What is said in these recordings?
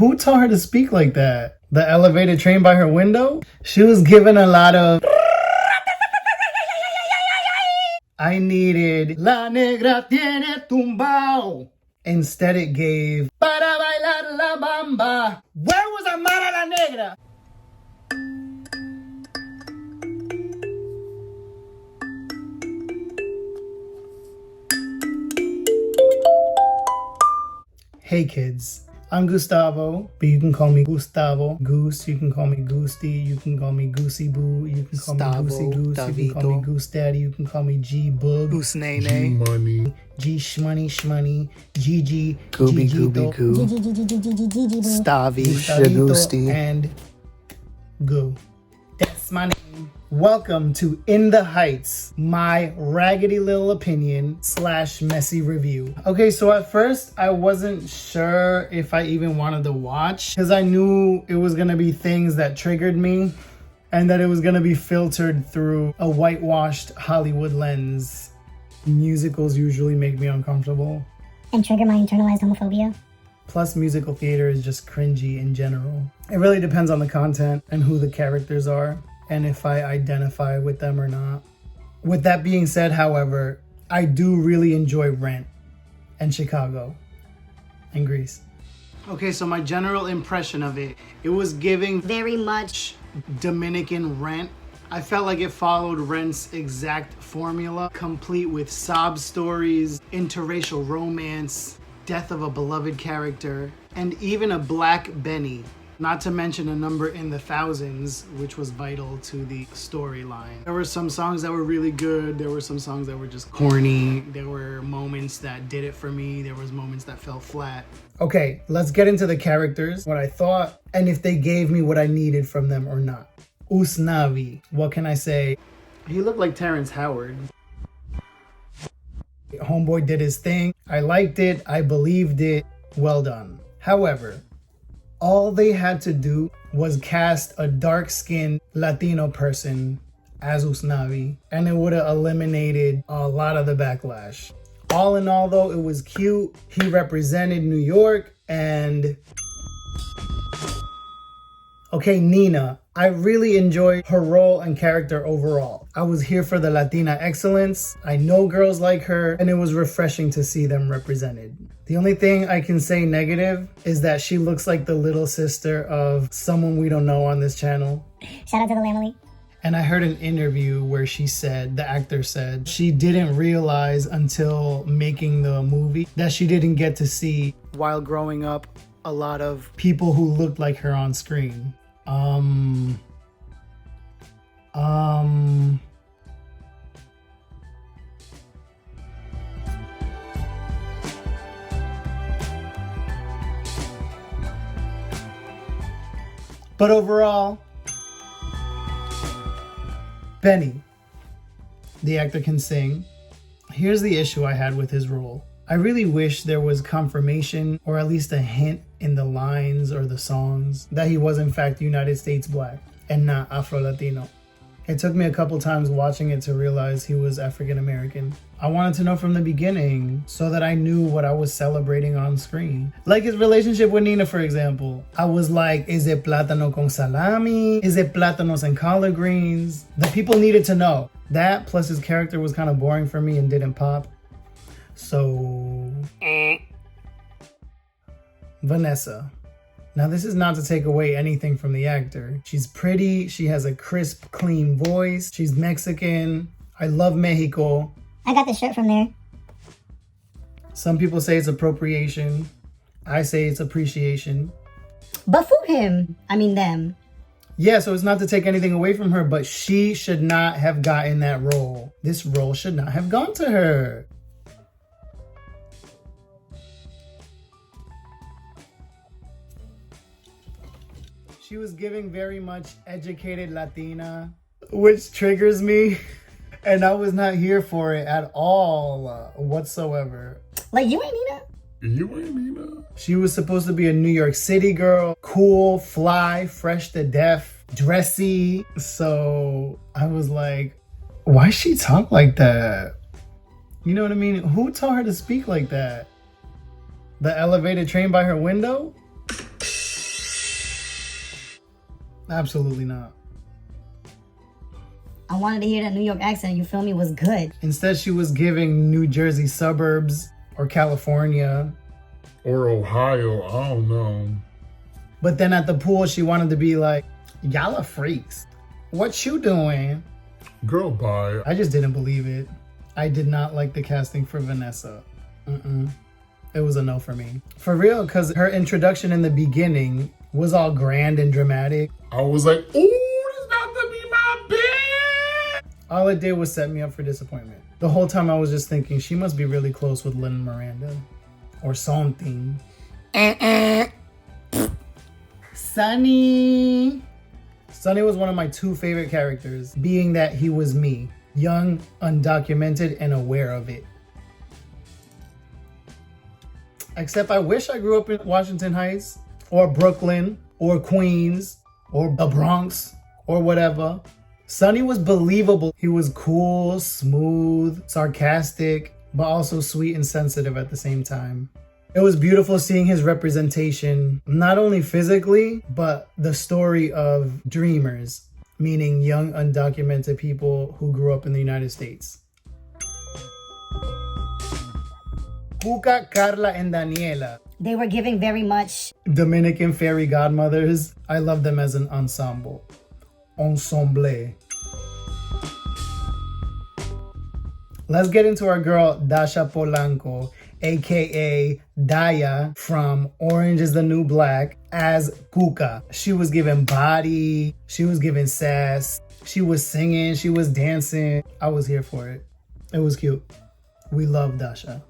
Who taught her to speak like that? The elevated train by her window? She was given a lot of... I needed La Negra tiene tumbao. Instead it gave Para bailar la bamba. Where was Amara La Negra? Hey kids, I'm Gustavo, but you can call me Gustavo. Goose, you can call me Goosty, you can call me Goosey Boo, you can call me Goosey Goose, you can call me Goose Daddy, you can call me G Boog, Goose Nene, G Money, G Shmoney Shmoney, Gigi, Gooby Gooby Goo, Stavi, Shagoosty, and Goo. That's my name. Welcome to In the Heights, my raggedy little opinion / messy review. Okay, so at first I wasn't sure if I even wanted to watch because I knew it was gonna be things that triggered me and that it was gonna be filtered through a whitewashed Hollywood lens. Musicals usually make me uncomfortable. And trigger my internalized homophobia. Plus, musical theater is just cringy in general. It really depends on the content and who the characters are, and if I identify with them or not. With that being said, however, I do really enjoy Rent and Chicago and Grease. Okay, so my general impression of it was giving Very much Dominican Rent. I felt like it followed Rent's exact formula, complete with sob stories, interracial romance, death of a beloved character, and even a black Benny. Not to mention a number in the thousands, which was vital to the storyline. There were some songs that were really good. There were some songs that were just corny. There were moments that did it for me. There was moments that fell flat. Okay, let's get into the characters, what I thought, and if they gave me what I needed from them or not. Usnavi, what can I say? He looked like Terrence Howard. Homeboy did his thing. I liked it. I believed it. Well done. However, all they had to do was cast a dark-skinned Latino person as Usnavi, and it would have eliminated a lot of the backlash. All in all, though, it was cute. He represented New York, and... Okay, Nina. I really enjoyed her role and character overall. I was here for the LaTiNa excellence. I know girls like her, and it was refreshing to see them represented. The only thing I can say negative is that she looks like the little sister of someone we don't know on this channel. Shout out to the Lamely. And I heard an interview where she said, the actor said, she didn't realize until making the movie that she didn't get to see, while growing up, a lot of people who looked like her on screen. But overall, Benny, the actor, can sing. Here's the issue I had with his role. I really wish there was confirmation, or at least a hint in the lines or the songs, that he was in fact United States black and not Afro-Latino. It took me a couple times watching it to realize he was African American. I wanted to know from the beginning so that I knew what I was celebrating on screen. Like his relationship with Nina, for example. I was like, is it plátano con salami? Is it plátanos and collard greens? The people needed to know. That plus his character was kind of boring for me and didn't pop. So, Vanessa. Now, this is not to take away anything from the actor. She's pretty. She has a crisp, clean voice. She's Mexican. I love Mexico. I got the shirt from there. Some people say it's appropriation. I say it's appreciation. But for him, I mean them. Yeah, so it's not to take anything away from her, but she should not have gotten that role. This role should not have gone to her. She was giving very much educated LaTiNa, which triggers me. And I was not here for it at all whatsoever. Like, you ain't Nina? You ain't Nina. She was supposed to be a New York City girl. Cool, fly, fresh to death, dressy. So I was like, why she talk like that? You know what I mean? Who taught her to speak like that? The elevated train by her window? Absolutely not. I wanted to hear that New York accent, you feel me, was good. Instead, she was giving New Jersey suburbs or California. Or Ohio, I don't know. But then at the pool, she wanted to be like, y'all are freaks. What you doing? Girl, bye. I just didn't believe it. I did not like the casting for Vanessa. It was a no for me. For real, because her introduction in the beginning was all grand and dramatic. I was like, ooh, this about to be my bitch. All it did was set me up for disappointment. The whole time I was just thinking, she must be really close with Lin Miranda. Or something. Sonny. Sonny was one of my two favorite characters, being that he was me. Young, undocumented, and aware of it. Except I wish I grew up in Washington Heights, or Brooklyn, or Queens, or the Bronx, or whatever. Sonny was believable. He was cool, smooth, sarcastic, but also sweet and sensitive at the same time. It was beautiful seeing his representation, not only physically, but the story of dreamers, meaning young undocumented people who grew up in the United States. Cuca, Carla, and Daniela. They were giving very much Dominican fairy godmothers. I love them as an ensemble. Ensemble. Let's get into our girl, Dasha Polanco, aka Daya from Orange is the New Black, as Cuca. She was giving body, she was giving sass, she was singing, she was dancing. I was here for it. It was cute. We love Dasha.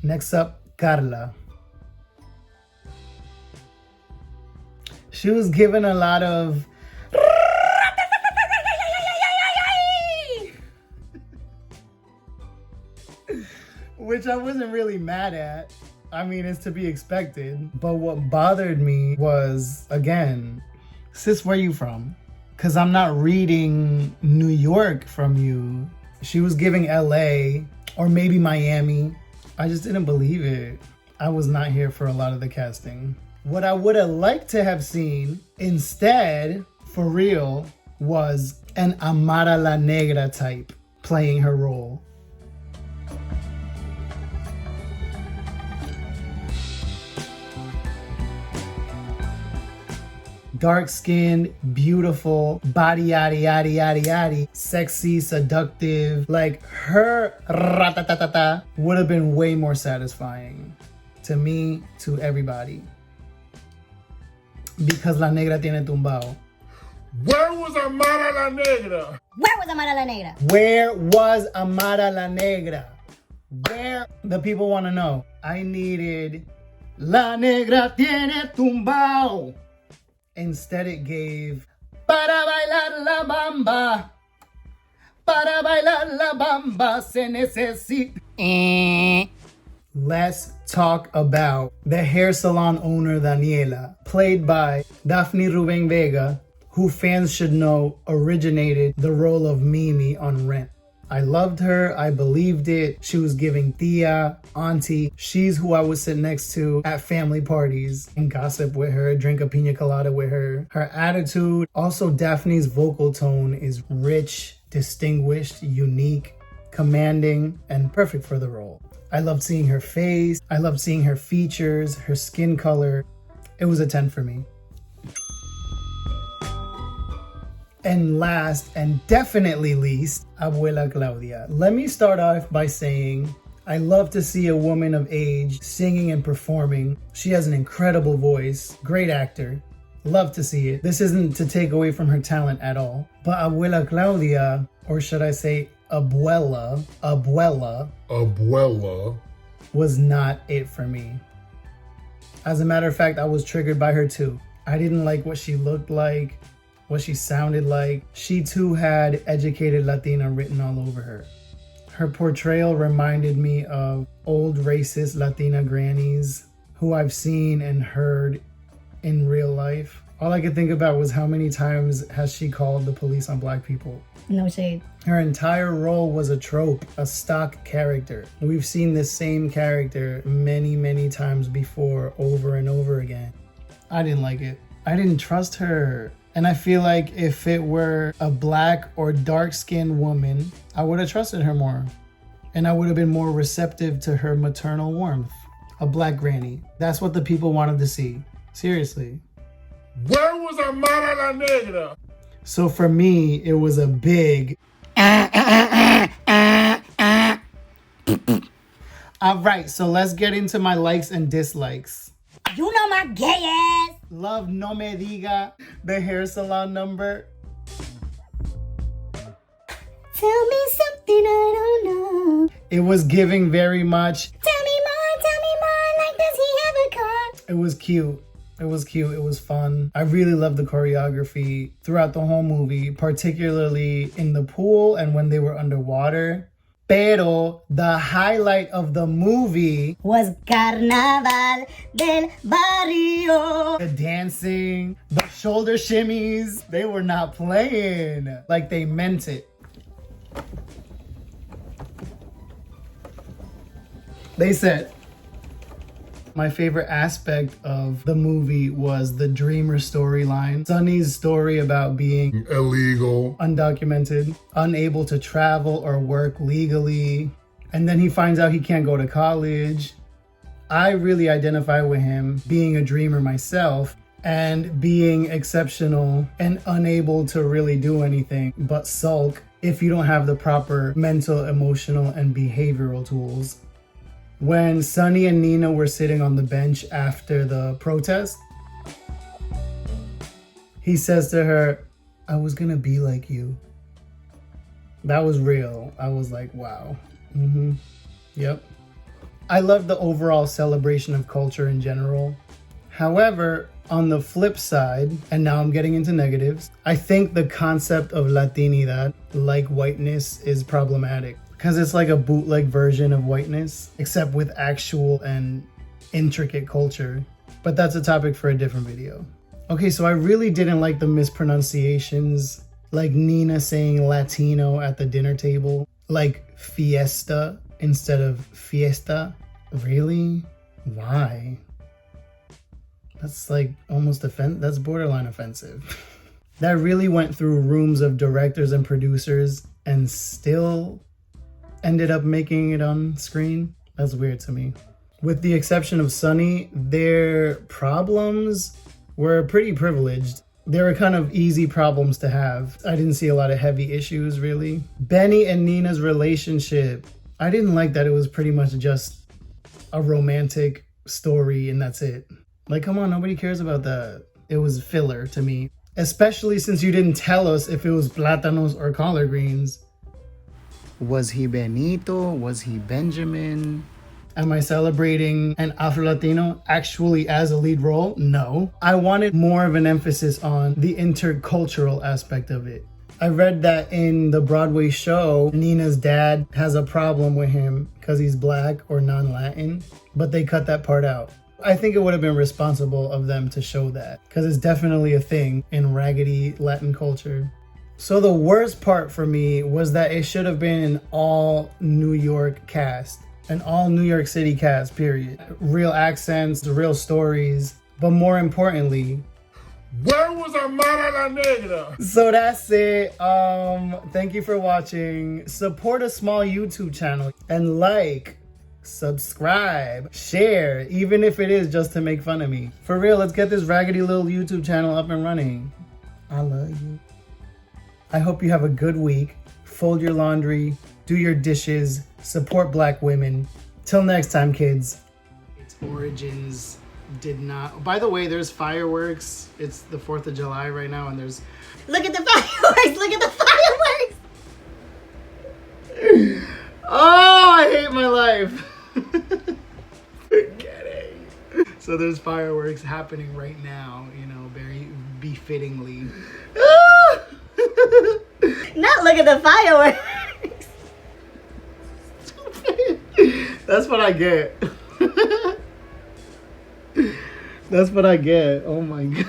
Next up, Carla. She was given a lot of which I wasn't really mad at. I mean, it's to be expected. But what bothered me was, again, sis, where you from? Because I'm not reading New York from you. She was giving LA or maybe Miami. I just didn't believe it. I was not here for a lot of the casting. What I would have liked to have seen instead, for real, was an Amara La Negra type playing her role. Dark-skinned, beautiful, body yaddy yaddy yaddy yaddy, sexy, seductive. Like her ratatatata would have been way more satisfying to me, to everybody. Because La Negra tiene tumbao. Where was Amara La Negra? Where was Amara La Negra? Where was Amara La Negra? Where? The people want to know. I needed La Negra tiene tumbao. Instead, it gave Para bailar la bamba. Para bailar la bamba se necesita. Let's talk about the hair salon owner Daniela, played by Daphne Ruben Vega, who fans should know originated the role of Mimi on Rent. I loved her. I believed it. She was giving tia, auntie. She's who I would sit next to at family parties and gossip with her, drink a pina colada with her. Her attitude. Also, Daphne's vocal tone is rich, distinguished, unique, commanding, and perfect for the role. I loved seeing her face. I loved seeing her features, her skin color. It was a 10 for me. And last, and definitely least, Abuela Claudia. Let me start off by saying I love to see a woman of age singing and performing. She has an incredible voice, great actor. Love to see it. This isn't to take away from her talent at all. But Abuela Claudia, or should I say Abuela, was not it for me. As a matter of fact, I was triggered by her too. I didn't like what she looked like, what she sounded like. She too had educated LaTiNa written all over her. Her portrayal reminded me of old racist LaTiNa grannies who I've seen and heard in real life. All I could think about was how many times has she called the police on black people. No shade. Her entire role was a trope, a stock character. We've seen this same character many, many times before, over and over again. I didn't like it. I didn't trust her. And I feel like if it were a black or dark-skinned woman, I would have trusted her more. And I would have been more receptive to her maternal warmth. A black granny. That's what the people wanted to see. Seriously. Where was Amara La Negra? So for me, it was a big... All right, so let's get into my likes and dislikes. You know my gay ass. Love No Me Diga, the hair salon number. Tell me something I don't know. It was giving very much. Tell me more, like does he have a car? It was cute. It was cute. It was fun. I really loved the choreography throughout the whole movie, particularly in the pool and when they were underwater. Pero the highlight of the movie was Carnaval del Barrio. the dancing, the shoulder shimmies. They were not playing. Like they meant it. They said, my favorite aspect of the movie was the dreamer storyline. Sonny's story about being Illegal. undocumented, unable to travel or work legally, and then he finds out he can't go to college. I really identify with him being a dreamer myself and being exceptional and unable to really do anything but sulk if you don't have the proper mental, emotional, and behavioral tools. When Sonny and Nina were sitting on the bench after the protest, he says to her, I was gonna be like you. That was real. I was like, wow. Yep. I love the overall celebration of culture in general. However, on the flip side, and now I'm getting into negatives, I think the concept of LaTiNidad, like whiteness, is problematic. Because it's like a bootleg version of whiteness, except with actual and intricate culture. But that's a topic for a different video. Okay, so I really didn't like the mispronunciations, like Nina saying Latino at the dinner table, like fiesta instead of fiesta. Really? Why? That's like almost that's borderline offensive. That really went through rooms of directors and producers and still ended up making it on screen. That's weird to me. With the exception of Sonny, their problems were pretty privileged. They were kind of easy problems to have. I didn't see a lot of heavy issues, really. Benny and Nina's relationship, I didn't like that it was pretty much just a romantic story and that's it. Like, come on, nobody cares about that. It was filler to me. Especially since you didn't tell us if it was plátanos or collard greens. Was he Benito? Was he Benjamin? Am I celebrating an Afro-Latino actually as a lead role? No. I wanted more of an emphasis on the intercultural aspect of it. I read that in the Broadway show, Nina's dad has a problem with him because he's black or non-Latin, but they cut that part out. I think it would have been responsible of them to show that because it's definitely a thing in Raggedy Latin culture. So the worst part for me was that it should have been an all New York cast, an all New York City cast, period. Real accents, real stories, but more importantly, where was Amara La Negra? So that's it. Thank you for watching. Support a small YouTube channel and like, subscribe, share, even if it is just to make fun of me. For real, let's get this raggedy little YouTube channel up and running. I love you. I hope you have a good week. Fold your laundry, do your dishes, support black women. Till next time, kids. Its origins did not... By the way, there's fireworks. It's the 4th of July right now, and there's... Look at the fireworks! Look at the fireworks! Oh, I hate my life. Forgetting. So there's fireworks happening right now, you know, very befittingly. Not look at the fireworks! That's what I get. That's what I get. Oh my God.